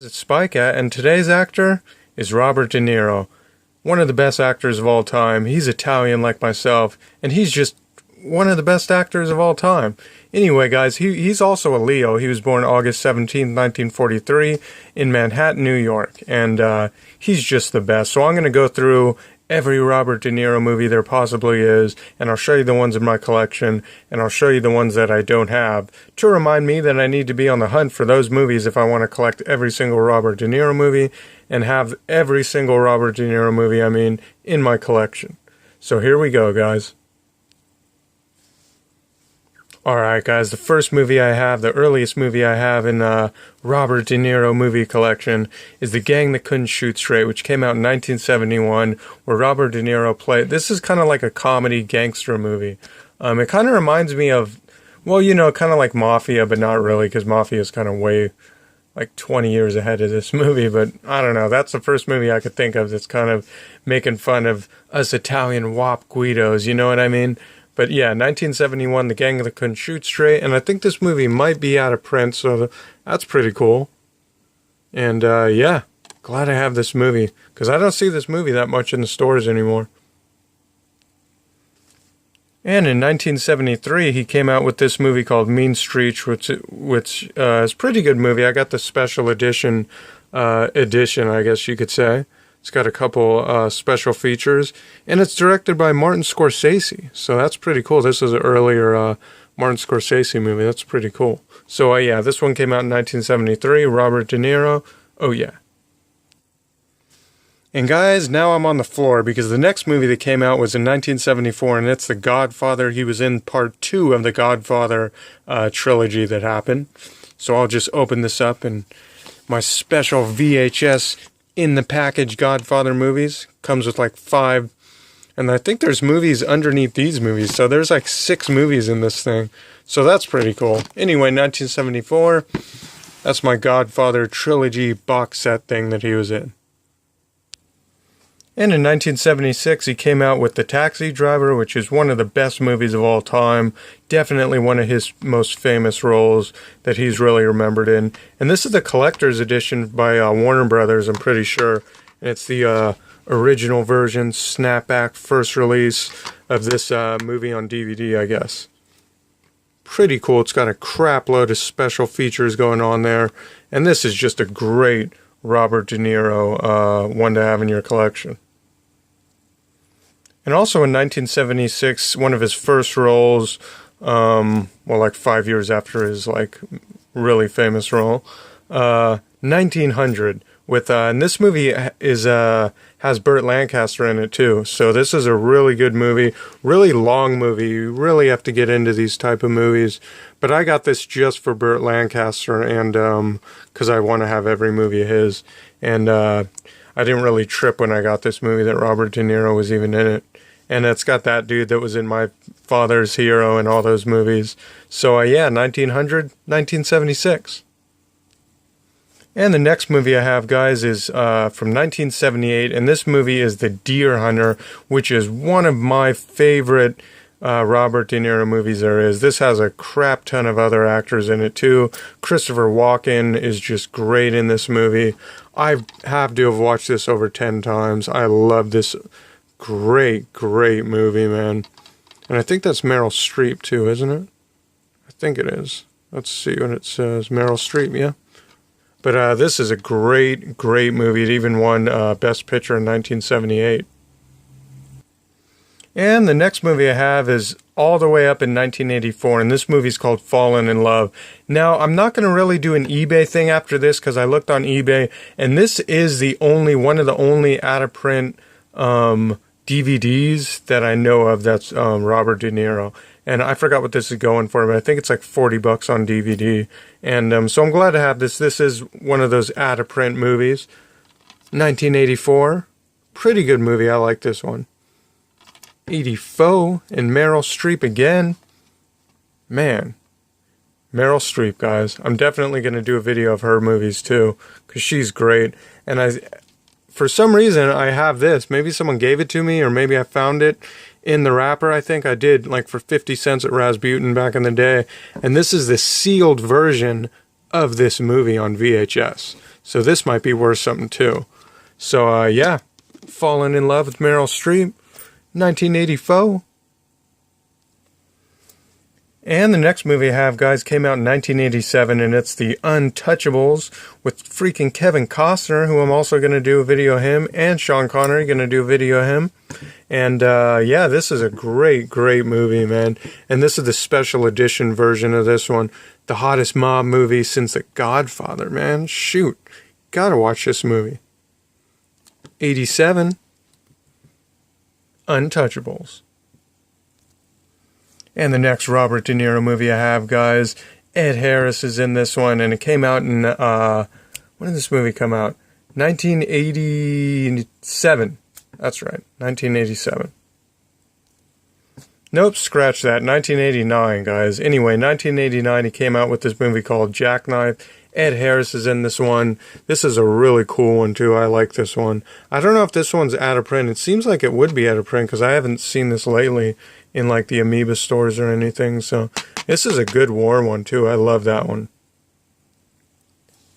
It's Spike at, and today's actor is Robert De Niro, one of the best actors of all time. He's Italian like myself, and he's just one of the best actors of all time. Anyway, guys, he's also a Leo. He was born August 17, 1943 in Manhattan, New York, and he's just the best. So I'm going to go through every Robert De Niro movie there possibly is, and I'll show you the ones in my collection, and I'll show you the ones that I don't have, to remind me that I need to be on the hunt for those movies if I want to collect every single Robert De Niro movie, and have every single Robert De Niro movie, in my collection. So here we go, guys. Alright, guys, the first movie I have, the earliest movie I have in Robert De Niro movie collection is The Gang That Couldn't Shoot Straight, which came out in 1971, where Robert De Niro played. This is kind of like a comedy gangster movie. It kind of reminds me of, well, you know, kind of like Mafia, but not really, because Mafia is kind of way, like 20 years ahead of this movie, but I don't know. That's the first movie I could think of that's kind of making fun of us Italian wop Guidos, you know what I mean? But yeah, 1971, The Gang That Couldn't Shoot Straight, and I think this movie might be out of print, so that's pretty cool. And yeah, glad I have this movie, because I don't see this movie that much in the stores anymore. And in 1973, he came out with this movie called Mean Streets, which is a pretty good movie. I got the special edition, I guess you could say. It's got a couple special features, and it's directed by Martin Scorsese, so that's pretty cool. This is an earlier Martin Scorsese movie. That's pretty cool. So yeah, this one came out in 1973, Robert De Niro. Oh yeah. And guys, now I'm on the floor, because the next movie that came out was in 1974, and it's The Godfather. He was in part 2 of the Godfather trilogy that happened. So I'll just open this up, and my special VHS in the package Godfather movies comes with like 5, and I think there's movies underneath these movies, so there's like 6 movies in this thing, so that's pretty cool. Anyway, 1974, that's my Godfather trilogy box set thing that he was in. And in 1976, he came out with The Taxi Driver, which is one of the best movies of all time. Definitely one of his most famous roles that he's really remembered in. And this is the collector's edition by Warner Brothers, I'm pretty sure. And it's the original version, snapback, first release of this movie on DVD, I guess. Pretty cool. It's got a crap load of special features going on there. And this is just a great Robert De Niro one to have in your collection. And also in 1976, one of his first roles, well, like 5 years after his like really famous role, 1900, with and this movie is has Burt Lancaster in it too. So this is a really good movie, really long movie. You really have to get into these type of movies. But I got this just for Burt Lancaster, and because I want to have every movie of his, and I didn't really trip when I got this movie that Robert De Niro was even in it. And it's got that dude that was in My Father's Hero and all those movies. So yeah, 1900, 1976. And the next movie I have, guys, is from 1978. And this movie is The Deer Hunter, which is one of my favorite Robert De Niro movies there is. This has a crap ton of other actors in it too. Christopher Walken is just great in this movie. I have to have watched this over 10 times. I love this great movie, man. And I think that's Meryl Streep too, isn't it? I think it is. Let's see what it says. Meryl Streep, yeah. But this is a great movie. It even won Best Picture in 1978. And the next movie I have is all the way up in 1984, and this movie's called Fallen in Love. Now, I'm not going to really do an eBay thing after this, because I looked on eBay, and this is one of the only out-of-print DVDs that I know of that's Robert De Niro. And I forgot what this is going for, but I think it's like $40 on DVD. And so I'm glad to have this. This is one of those out-of-print movies. 1984. Pretty good movie. I like this one. 84, and Meryl Streep again. Man. Meryl Streep, guys. I'm definitely going to do a video of her movies too, because she's great. And for some reason, I have this. Maybe someone gave it to me, or maybe I found it in the wrapper. I think I did, like for 50 cents at Rasputin back in the day. And this is the sealed version of this movie on VHS. So this might be worth something too. So yeah, Falling in Love with Meryl Streep, 1984. And the next movie I have, guys, came out in 1987, and it's The Untouchables with freaking Kevin Costner, who I'm also going to do a video of him, and Sean Connery, going to do a video of him. And yeah, this is a great, great movie, man. And this is the special edition version of this one. The hottest mob movie since The Godfather, man. Shoot. Gotta watch this movie. 87. Untouchables. And the next Robert De Niro movie I have, guys, Ed Harris is in this one, and it came out in, when did this movie come out? 1987. That's right, 1987. Nope, scratch that, 1989, guys. Anyway, 1989, he came out with this movie called Jackknife. Ed Harris is in this one. This is a really cool one, too. I like this one. I don't know if this one's out of print. It seems like it would be out of print, because I haven't seen this lately in like the Amoeba stores or anything. So this is a good war one too. I love that one.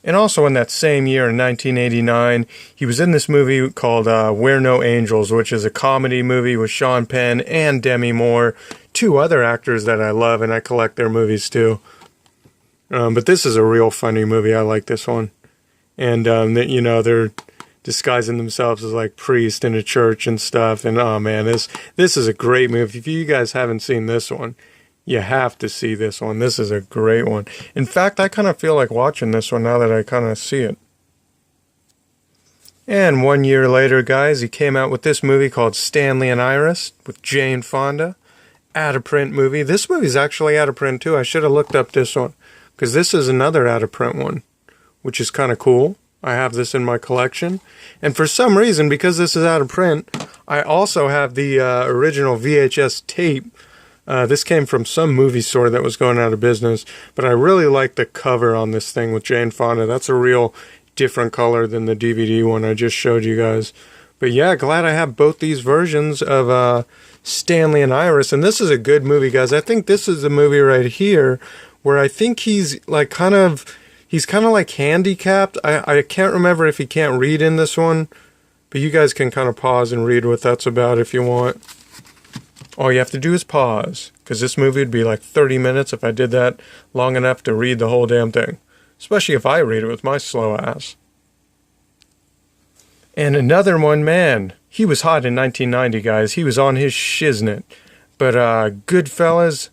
And also in that same year, in 1989, he was in this movie called We're No Angels, which is a comedy movie with Sean Penn and Demi Moore, two other actors that I love, and I collect their movies too. But this is a real funny movie. I like this one. And, you know, they're disguising themselves as like priests in a church and stuff. And oh man, this is a great movie. If you guys haven't seen this one, you have to see this one. This is a great one. In fact, I kind of feel like watching this one now that I kind of see it. And 1 year later, guys, he came out with this movie called Stanley and Iris with Jane Fonda. Out of print movie. This movie's actually out of print too. I should have looked up this one, because this is another out of print one, which is kind of cool. I have this in my collection. And for some reason, because this is out of print, I also have the original VHS tape. This came from some movie store that was going out of business. But I really like the cover on this thing with Jane Fonda. That's a real different color than the DVD one I just showed you guys. But yeah, glad I have both these versions of Stanley and Iris. And this is a good movie, guys. I think this is the movie right here where I think he's like he's kind of like handicapped. I can't remember if he can't read in this one, but you guys can kind of pause and read what that's about if you want. All you have to do is pause, because this movie would be like 30 minutes if I did that long enough to read the whole damn thing, especially if I read it with my slow ass. And another one, man, he was hot in 1990, guys. He was on his shiznit. But Goodfellas,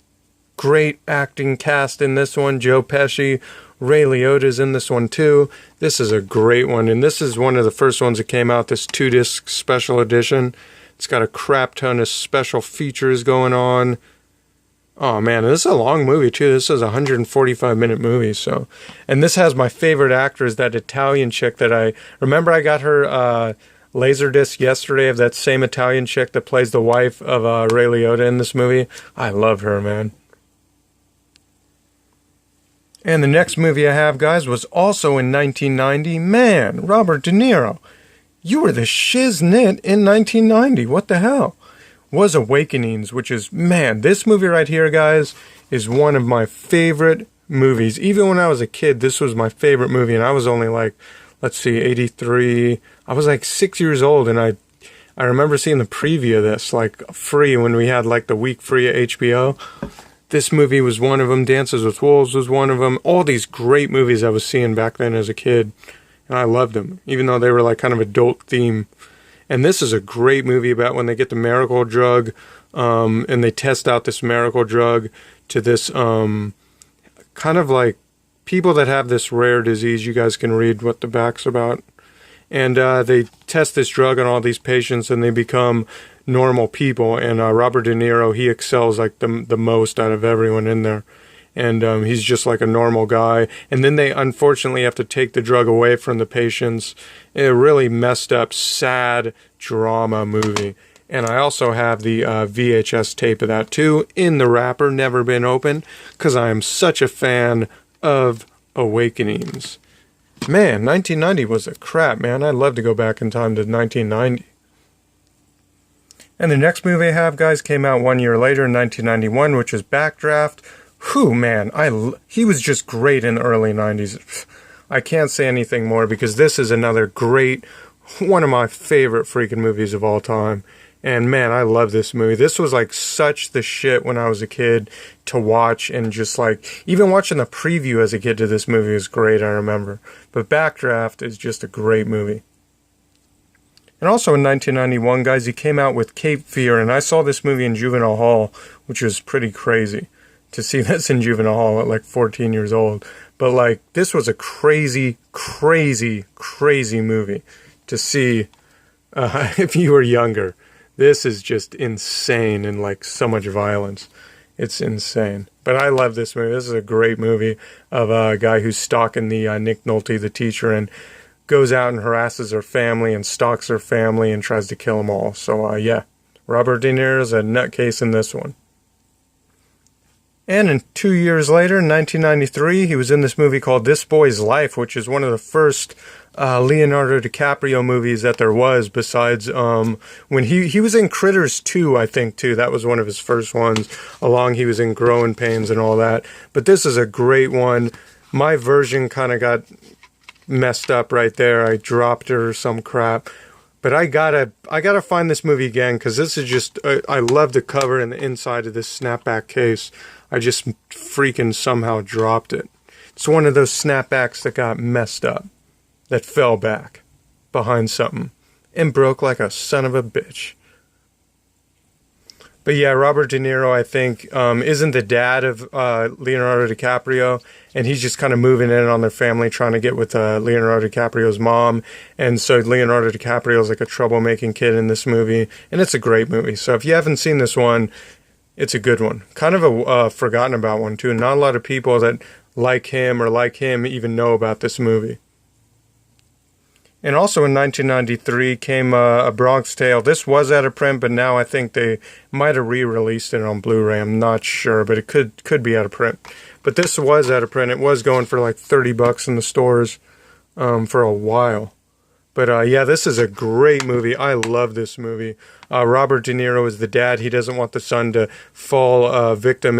great acting cast in this one. Joe Pesci, Ray Liotta's in this one too. This is a great one, and this is one of the first ones that came out, this 2-disc special edition. It's got a crap ton of special features going on. Oh man, this is a long movie too. This is a 145-minute movie. So, and this has my favorite actors, that Italian chick that I remember. I got her Laserdisc yesterday of that same Italian chick that plays the wife of Ray Liotta in this movie. I love her, man. And the next movie I have, guys, was also in 1990. Man, Robert De Niro, you were the shiznit in 1990. What the hell? Was Awakenings, which is, man, this movie right here, guys, is one of my favorite movies. Even when I was a kid, this was my favorite movie, and I was only like, let's see, 83. I was like 6 years old, and I remember seeing the preview of this, like, free when we had, like, the week free at HBO. This movie was one of them. Dances with Wolves was one of them. All these great movies I was seeing back then as a kid, and I loved them, even though they were, like, kind of adult theme. And this is a great movie about when they get the miracle drug, and they test out this miracle drug to this kind of like people that have this rare disease. You guys can read what the back's about. And they test this drug on all these patients, and they become normal people. And Robert De Niro, he excels like the most out of everyone in there. And he's just like a normal guy. And then they unfortunately have to take the drug away from the patients. A really messed up, sad drama movie. And I also have the VHS tape of that too, in the wrapper, never been opened, because I am such a fan of Awakenings. Man, 1990 was a crap, man. I'd love to go back in time to 1990. And the next movie I have, guys, came out 1 year later in 1991, which is Backdraft. Whew, man, he was just great in the early 90s. I can't say anything more because this is another great, one of my favorite freaking movies of all time. And man, I love this movie. This was like such the shit when I was a kid to watch, and just like even watching the preview as a kid to this movie was great, I remember. But Backdraft is just a great movie. And also in 1991, guys, he came out with Cape Fear, and I saw this movie in juvenile hall, which was pretty crazy to see this in juvenile hall at like 14 years old. But like, this was a crazy, crazy, crazy movie to see if you were younger. This is just insane, and like so much violence. It's insane. But I love this movie. This is a great movie of a guy who's stalking the Nick Nolte, the teacher, and goes out and harasses her family and stalks her family and tries to kill them all. So yeah, Robert De Niro's a nutcase in this one. And 2 years later, in 1993, he was in this movie called This Boy's Life, which is one of the first Leonardo DiCaprio movies that there was, besides when he was in Critters 2, I think, too. That was one of his first ones. He was in Growing Pains and all that. But this is a great one. My version kind of got messed up right there. I dropped it or some crap. But I gotta find this movie again, because this is just, I love the cover and the inside of this snapback case. I just freaking somehow dropped it. It's one of those snapbacks that got messed up, that fell back behind something and broke like a son of a bitch. But yeah, Robert De Niro, I think, isn't the dad of Leonardo DiCaprio, and he's just kind of moving in on their family, trying to get with Leonardo DiCaprio's mom, and so Leonardo DiCaprio is like a troublemaking kid in this movie, and it's a great movie. So if you haven't seen this one, it's a good one. Kind of a forgotten about one, too. Not a lot of people that like him even know about this movie. And also in 1993 came A Bronx Tale. This was out of print, but now I think they might have re-released it on Blu-ray. I'm not sure, but it could be out of print. But this was out of print. It was going for like $30 in the stores for a while. But yeah, this is a great movie. I love this movie. Robert De Niro is the dad. He doesn't want the son to fall victim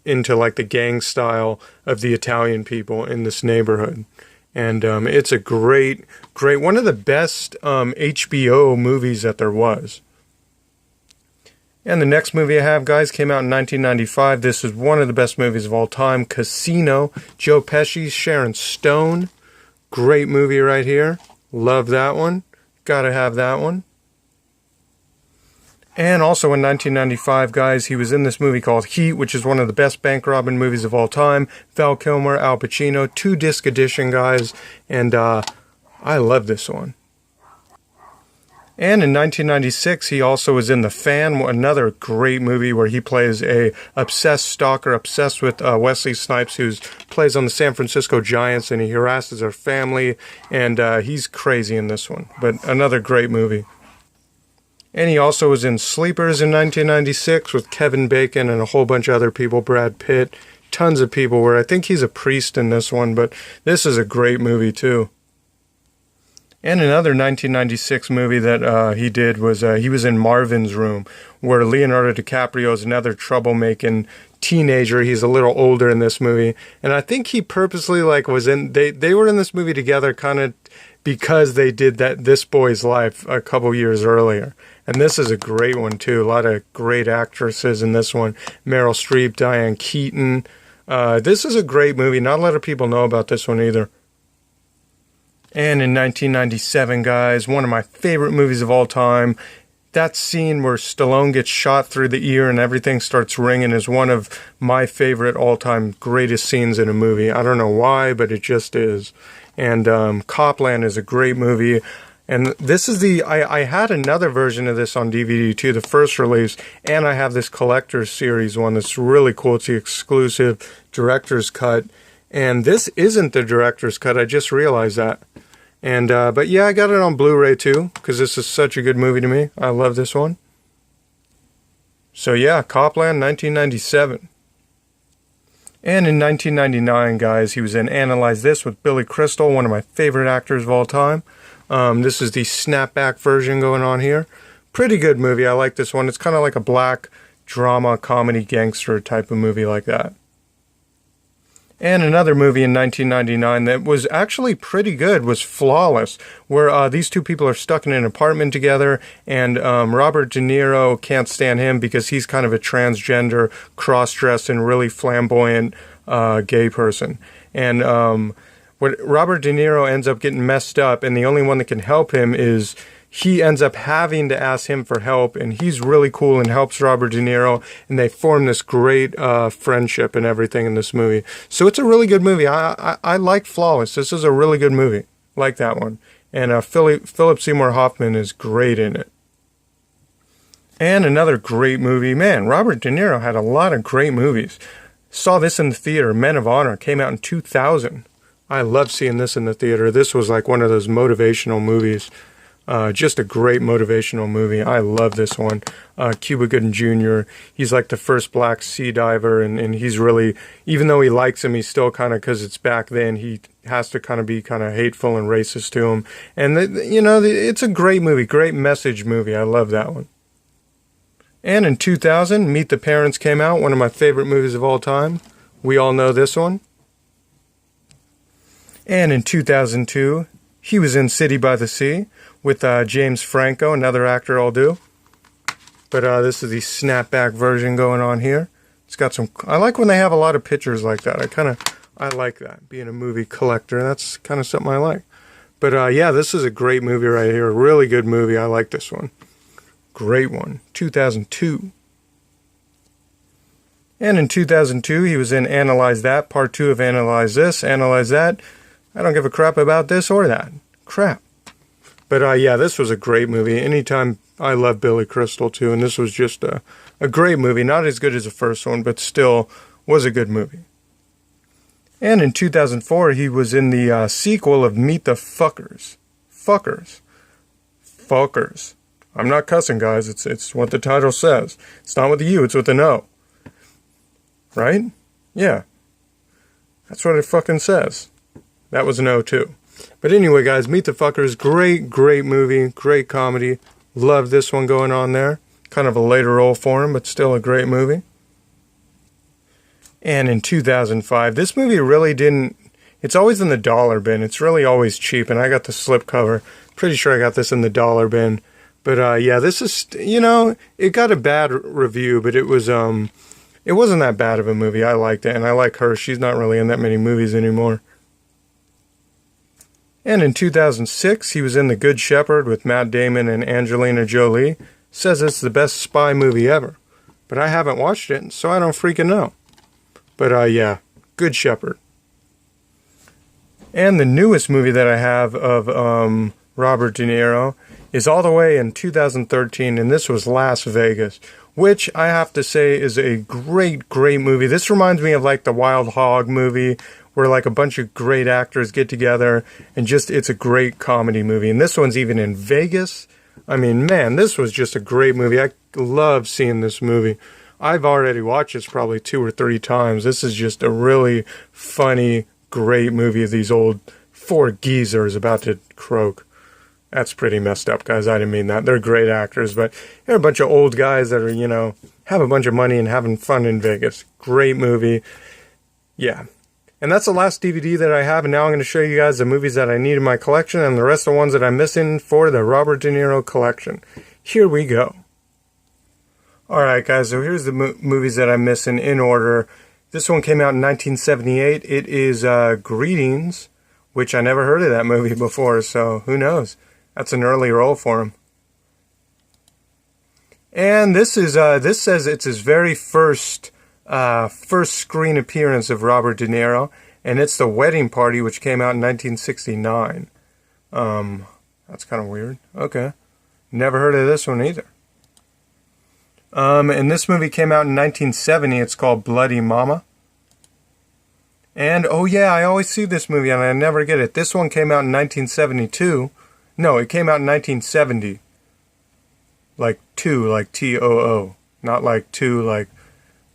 into like the gang style of the Italian people in this neighborhood. And it's a great, one of the best HBO movies that there was. And the next movie I have, guys, came out in 1995. This is one of the best movies of all time, Casino. Joe Pesci, Sharon Stone. Great movie right here. Love that one. Gotta have that one. And also in 1995, guys, he was in this movie called Heat, which is one of the best bank robbing movies of all time. Val Kilmer, Al Pacino, 2-disc edition, guys. And I love this one. And in 1996, he also was in The Fan, another great movie where he plays a obsessed stalker, obsessed with Wesley Snipes, who plays on the San Francisco Giants, and he harasses her family, and he's crazy in this one. But another great movie. And he also was in Sleepers in 1996 with Kevin Bacon and a whole bunch of other people, Brad Pitt, tons of people, where I think he's a priest in this one, but this is a great movie too. And another 1996 movie that he did was he was in Marvin's Room, where Leonardo DiCaprio is another troublemaking teenager. He's a little older in this movie, and I think he purposely was in. They were in this movie together, kind of because they did This Boy's Life a couple years earlier. And this is a great one too. A lot of great actresses in this one: Meryl Streep, Diane Keaton. This is a great movie. Not a lot of people know about this one either. And in 1997, guys, one of my favorite movies of all time, that scene where Stallone gets shot through the ear and everything starts ringing is one of my favorite all-time greatest scenes in a movie. I don't know why, but it just is. And Copland is a great movie. And this is I had another version of this on DVD too, the first release, and I have this collector's series one that's really cool. It's the exclusive director's cut. And this isn't the director's cut, I just realized that. And but yeah, I got it on Blu-ray too, because this is such a good movie to me. I love this one. So yeah, Copland, 1997. And in 1999, guys, he was in Analyze This with Billy Crystal, one of my favorite actors of all time. This is the snapback version going on here. Pretty good movie. I like this one. It's kind of like a black drama, comedy, gangster type of movie like that. And another movie in 1999 that was actually pretty good was Flawless, where these two people are stuck in an apartment together, and Robert De Niro can't stand him because he's kind of a transgender, cross-dressed, and really flamboyant gay person. And what Robert De Niro ends up getting messed up, and the only one that can help him is he ends up having to ask him for help, and he's really cool and helps Robert De Niro, and they form this great friendship and everything in this movie. So it's a really good movie. I like Flawless. This is a really good movie. Like that one. And Philip Seymour Hoffman is great in it. And another great movie. Man, Robert De Niro had a lot of great movies. Saw this in the theater. Men of Honor came out in 2000. I love seeing this in the theater. This was like one of those motivational movies. Just a great motivational movie. I love this one. Cuba Gooding Jr., he's like the first black sea diver, and he's really, even though he likes him, he's still kind of, because it's back then, he has to kind of be kind of hateful and racist to him. And, it's a great movie, great message movie. I love that one. And in 2000, Meet the Parents came out, one of my favorite movies of all time. We all know this one. And in 2002, he was in City by the Sea with James Franco, another actor I'll do. But this is the snapback version going on here. It's got some... I like when they have a lot of pictures like that. I like that. Being a movie collector, that's kind of something I like. But yeah, this is a great movie right here. A really good movie. I like this one. Great one. 2002. And in 2002, he was in Analyze That, Part 2 of Analyze This, Analyze That. I don't give a crap about this or that. Crap. But yeah, this was a great movie. Anytime, I love Billy Crystal too, and this was just a great movie. Not as good as the first one, but still was a good movie. And in 2004, he was in the sequel of Meet the Fuckers. Fuckers. Fuckers. I'm not cussing, guys. It's what the title says. It's not with a U, it's with an O. Right? Yeah. That's what it fucking says. That was an O too. But anyway, guys, Meet the Fuckers, great movie, great comedy. Love this one going on there. Kind of a later role for him, but still a great movie. And in 2005, this movie really didn't... It's always in the dollar bin. It's really always cheap, and I got the slipcover. Pretty sure I got this in the dollar bin. But yeah, this is, it got a bad review, but it wasn't that bad of a movie. I liked it, and I like her. She's not really in that many movies anymore. And in 2006, he was in The Good Shepherd with Matt Damon and Angelina Jolie. Says it's the best spy movie ever. But I haven't watched it, so I don't freaking know. But yeah, Good Shepherd. And the newest movie that I have of Robert De Niro is all the way in 2013, and this was Las Vegas, which I have to say is a great movie. This reminds me of like the Wild Hog movie, where like a bunch of great actors get together, and just, it's a great comedy movie. And this one's even in Vegas. I mean, man, this was just a great movie. I love seeing this movie. I've already watched this probably 2 or 3 times. This is just a really funny, great movie of these old 4 geezers about to croak. That's pretty messed up, guys. I didn't mean that. They're great actors, but they're a bunch of old guys that are, have a bunch of money and having fun in Vegas. Great movie. Yeah. And that's the last DVD that I have, and now I'm going to show you guys the movies that I need in my collection and the rest of the ones that I'm missing for the Robert De Niro collection. Here we go. Alright guys, so here's the movies that I'm missing in order. This one came out in 1978. It is Greetings, which I never heard of that movie before, so who knows. That's an early role for him. And this says it's his very first screen appearance of Robert De Niro, and it's The Wedding Party, which came out in 1969. That's kind of weird. Okay. Never heard of this one either. And this movie came out in 1970. It's called Bloody Mama. And, oh yeah, I always see this movie and I never get it. This one came out in 1972. No, it came out in 1970. Like 2, like T-O-O. Not like 2, like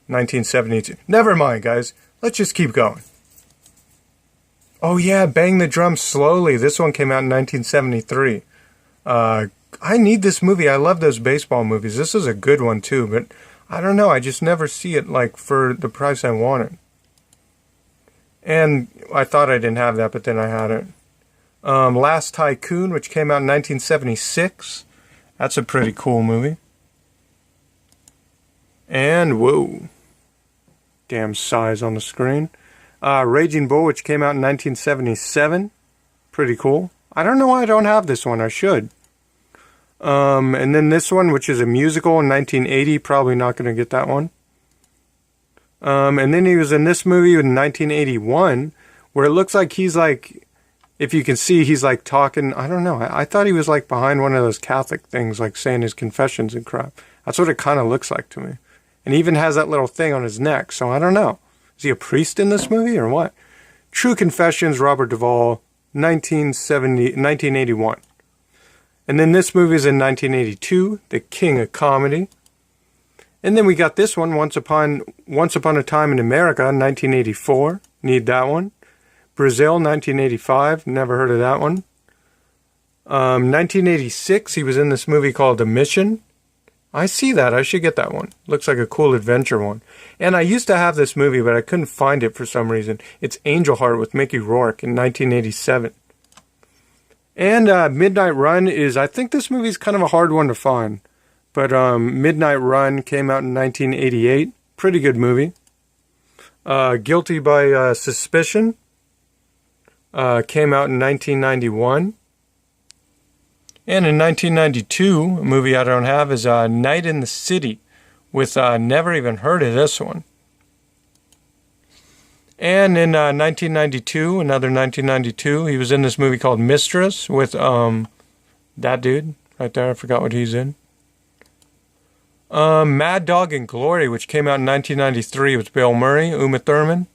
1972. Never mind, guys. Let's just keep going. Oh yeah, Bang the Drum Slowly. This one came out in 1973. I need this movie. I love those baseball movies. This is a good one too, but I don't know. I just never see it like for the price I want it. And I thought I didn't have that, but then I had it. Last Tycoon, which came out in 1976. That's a pretty cool movie. And, whoa. Damn size on the screen. Raging Bull, which came out in 1977. Pretty cool. I don't know why I don't have this one. I should. And then this one, which is a musical in 1980. Probably not going to get that one. And then he was in this movie in 1981, where it looks like he's like, if you can see, he's like talking, I don't know. I thought he was like behind one of those Catholic things, like saying his confessions and crap. That's what it kind of looks like to me. And he even has that little thing on his neck, so I don't know. Is he a priest in this movie or what? True Confessions, Robert Duvall, 1981. And then this movie is in 1982, The King of Comedy. And then we got this one, Once Upon a Time in America, 1984. Need that one. Brazil, 1985. Never heard of that one. 1986, he was in this movie called The Mission. I see that. I should get that one. Looks like a cool adventure one. And I used to have this movie, but I couldn't find it for some reason. It's Angel Heart with Mickey Rourke in 1987. And Midnight Run is, I think this movie is kind of a hard one to find. But Midnight Run came out in 1988. Pretty good movie. Guilty by Suspicion came out in 1991. And in 1992, a movie I don't have is Night in the City, with never even heard of this one. And in 1992, another 1992, he was in this movie called Mistress with that dude right there. I forgot what he's in. Mad Dog and Glory, which came out in 1993 with Bill Murray, Uma Thurman.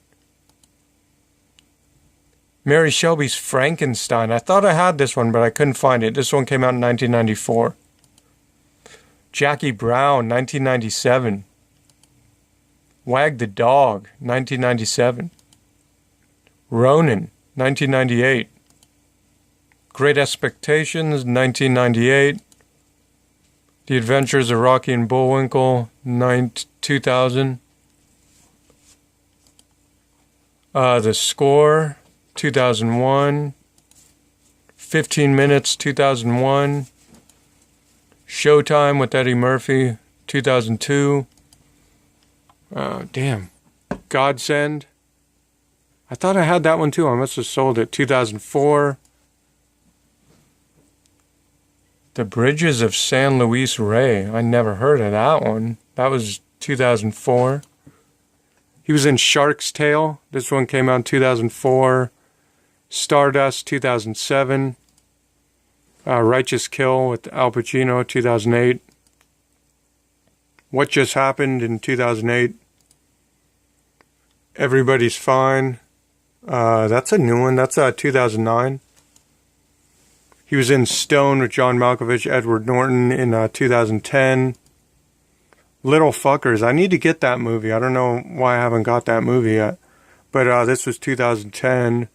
Mary Shelby's Frankenstein. I thought I had this one, but I couldn't find it. This one came out in 1994. Jackie Brown, 1997. Wag the Dog, 1997. Ronin, 1998. Great Expectations, 1998. The Adventures of Rocky and Bullwinkle, 2000. The Score, 2001. 15 Minutes, 2001. Showtime with Eddie Murphy, 2002. Damn. Godsend. I thought I had that one too. I must have sold it. 2004. The Bridges of San Luis Rey. I never heard of that one. That was 2004. He was in Shark's Tale. This one came out in 2004. Stardust, 2007. Righteous Kill with Al Pacino, 2008. What Just Happened in 2008. Everybody's Fine. That's a new one. That's 2009. He was in Stone with John Malkovich, Edward Norton in 2010. Little Fuckers. I need to get that movie. I don't know why I haven't got that movie yet. But this was 2010.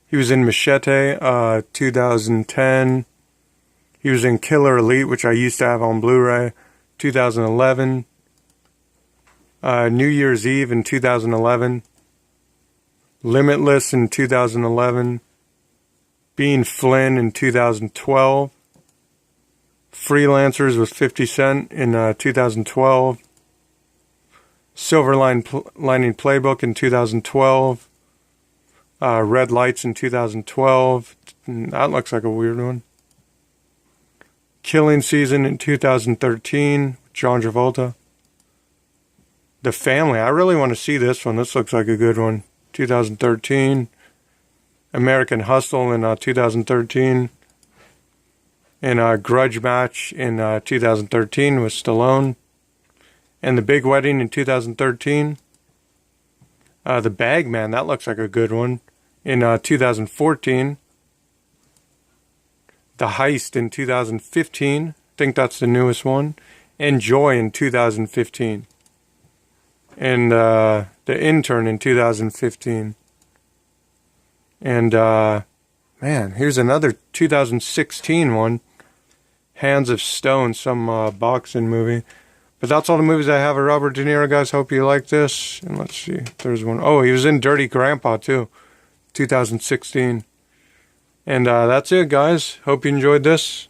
He was in Machete, 2010. He was in Killer Elite, which I used to have on Blu-ray, 2011. New Year's Eve in 2011. Limitless in 2011. Being Flynn in 2012. Freelancers with 50 Cent in 2012. Silver Lining Playbook in 2012. Red Lights in 2012. That looks like a weird one. Killing Season in 2013. John Travolta. The Family. I really want to see this one. This looks like a good one. 2013. American Hustle in 2013. And Grudge Match in 2013 with Stallone. And The Big Wedding in 2013. The Bagman. That looks like a good one. In 2014. The Heist in 2015. I think that's the newest one. And Joy in 2015. And The Intern in 2015. And, man, here's another 2016 one. Hands of Stone, some boxing movie. But that's all the movies I have of Robert De Niro, guys. Hope you like this. And let's see. There's one. Oh, he was in Dirty Grandpa, too. 2016. And that's it, guys. Hope you enjoyed this.